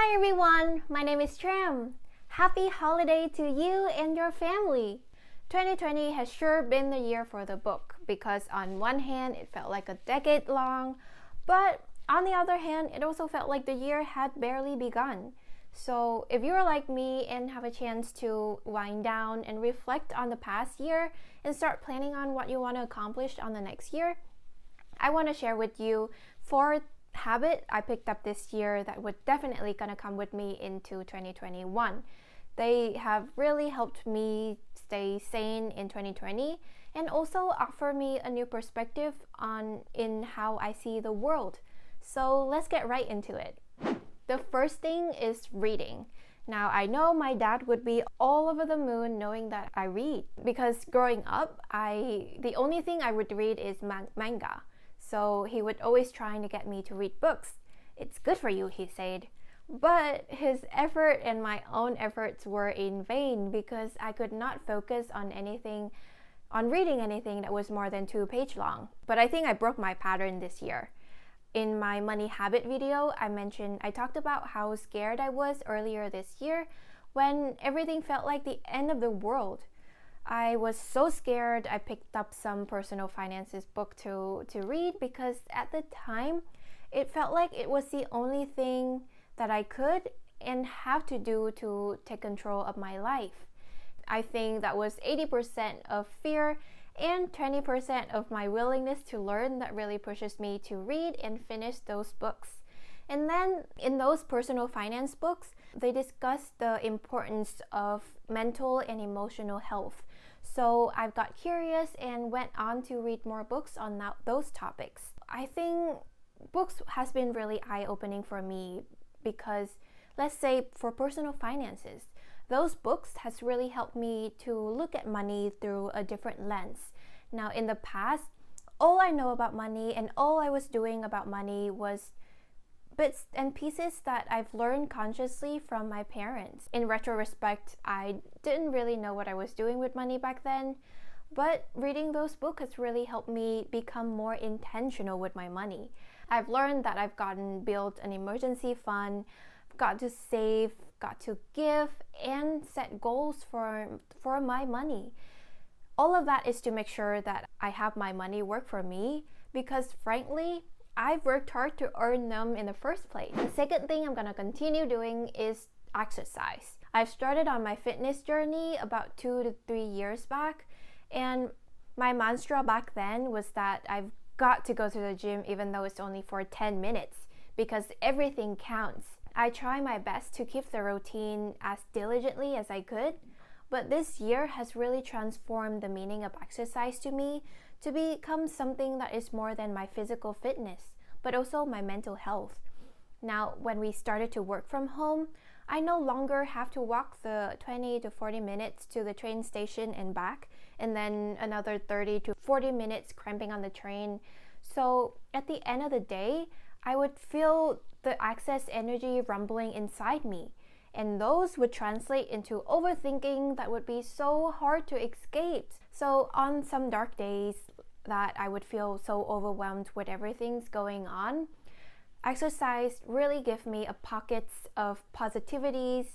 Hi everyone, my name is Tram. Happy holiday to you and your family. 2020 has sure been the year for the book because on one hand it felt like a decade long, but on the other hand it also felt like the year had barely begun. So if you're like me and have a chance to wind down and reflect on the past year and start planning on what you want to accomplish on the next year, I want to share with you 4 habit I picked up this year that would definitely gonna come with me into 2021. They have really helped me stay sane in 2020 and also offer me a new perspective on in how I see the world. So let's get right into it. The first thing is reading. Now I know my dad would be all over the moon knowing that I read because growing up, the only thing I would read is manga. So he would always trying to get me to read books. It's good for you, he said. But his effort and my own efforts were in vain because I could not focus on reading anything that was more than 2 pages long. But I think I broke my pattern this year. In my money habit video, I talked about how scared I was earlier this year when everything felt like the end of the world. I was so scared I picked up some personal finances book to read because at the time it felt like it was the only thing that I could and have to do to take control of my life. I think that was 80% of fear and 20% of my willingness to learn that really pushes me to read and finish those books. And then in those personal finance books, they discuss the importance of mental and emotional health. So I've got curious and went on to read more books on those topics. I think books has been really eye-opening for me because, let's say for personal finances, those books has really helped me to look at money through a different lens. Now in the past, all I know about money and all I was doing about money was bits and pieces that I've learned consciously from my parents. In retrospect, I didn't really know what I was doing with money back then, but reading those books has really helped me become more intentional with my money. I've learned that I've built an emergency fund, got to save, got to give, and set goals for my money. All of that is to make sure that I have my money work for me because frankly, I've worked hard to earn them in the first place. The second thing I'm gonna continue doing is exercise. I've started on my fitness journey about 2 to 3 years back, and my mantra back then was that I've got to go to the gym even though it's only for 10 minutes because everything counts. I try my best to keep the routine as diligently as I could, but this year has really transformed the meaning of exercise to me to become something that is more than my physical fitness, but also my mental health. Now, when we started to work from home, I no longer have to walk the 20 to 40 minutes to the train station and back, and then another 30 to 40 minutes cramping on the train. So at the end of the day, I would feel the excess energy rumbling inside me. And those would translate into overthinking that would be so hard to escape. So on some dark days that I would feel so overwhelmed with everything's going on, exercise really gave me a pockets of positivities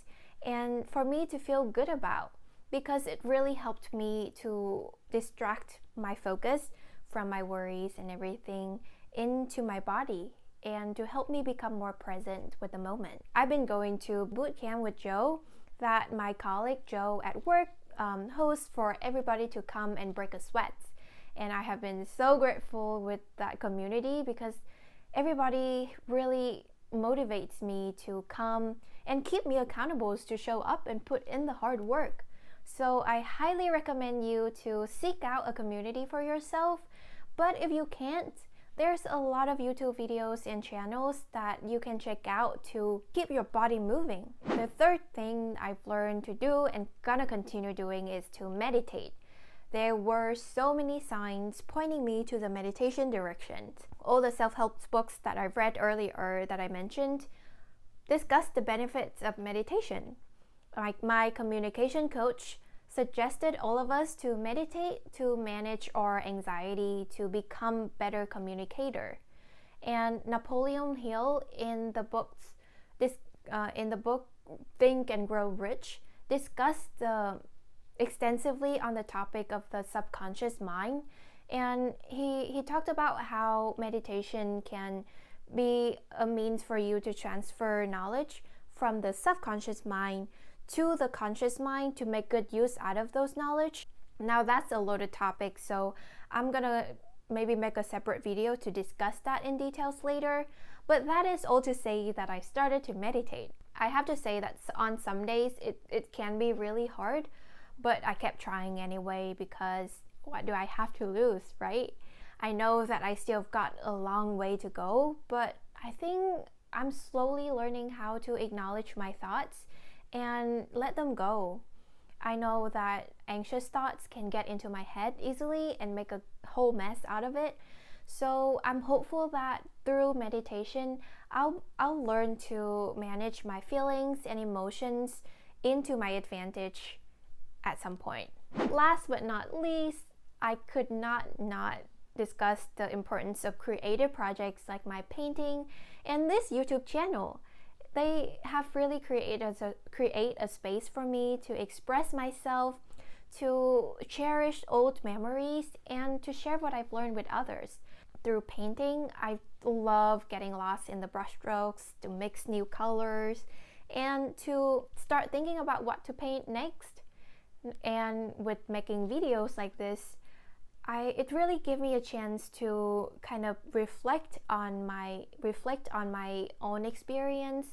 and for me to feel good about because it really helped me to distract my focus from my worries and everything into my body and to help me become more present with the moment. I've been going to boot camp with Joe that my colleague Joe at work hosts for everybody to come and break a sweat. And I have been so grateful with that community because everybody really motivates me to come and keep me accountable to show up and put in the hard work. So I highly recommend you to seek out a community for yourself. But if you can't, there's a lot of YouTube videos and channels that you can check out to keep your body moving. The third thing I've learned to do and gonna continue doing is to meditate. There were so many signs pointing me to the meditation direction. All the self-help books that I've read earlier that I mentioned discuss the benefits of meditation. Like my communication coach suggested all of us to meditate to manage our anxiety to become better communicator. And Napoleon Hill in the books in the book Think and Grow Rich discussed extensively on the topic of the subconscious mind, and he talked about how meditation can be a means for you to transfer knowledge from the subconscious mind to the conscious mind to make good use out of those knowledge. Now that's a loaded topic, so I'm gonna maybe make a separate video to discuss that in details later, but that is all to say that I started to meditate. I have to say that on some days it can be really hard, but I kept trying anyway because what do I have to lose, right? I know that I still got a long way to go, but I think I'm slowly learning how to acknowledge my thoughts and let them go. I know that anxious thoughts can get into my head easily and make a whole mess out of it. So I'm hopeful that through meditation, I'll learn to manage my feelings and emotions into my advantage at some point. Last but not least, I could not discuss the importance of creative projects like my painting and this YouTube channel. They have really create a space for me to express myself, to cherish old memories, and to share what I've learned with others. Through painting, I love getting lost in the brushstrokes, to mix new colors, and to start thinking about what to paint next. And with making videos like this, it really gave me a chance to kind of reflect on my own experience,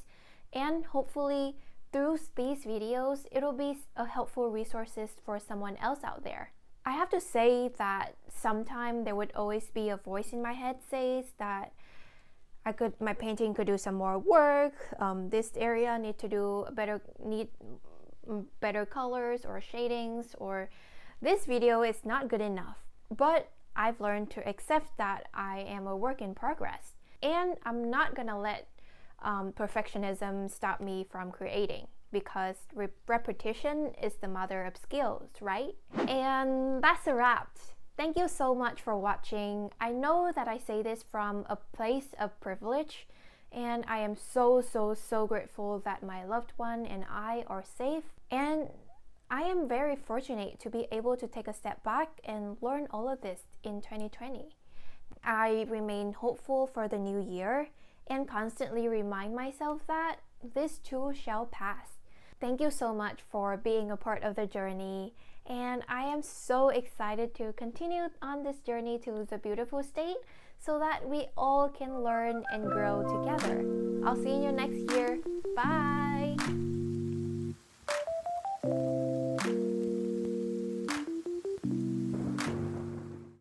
and hopefully through these videos it'll be a helpful resources for someone else out there. I have to say that sometimes there would always be a voice in my head says that my painting could do some more work. This area need better colors or shadings, or this video is not good enough. But I've learned to accept that I am a work in progress, and I'm not gonna let perfectionism stop me from creating, because repetition is the mother of skills, right? And that's a wrap. Thank you so much for watching. I know that I say this from a place of privilege, and I am so grateful that my loved one and I are safe, and I am very fortunate to be able to take a step back and learn all of this in 2020. I remain hopeful for the new year and constantly remind myself that this too shall pass. Thank you so much for being a part of the journey, and I am so excited to continue on this journey to the beautiful state so that we all can learn and grow together. I'll see you next year. Bye!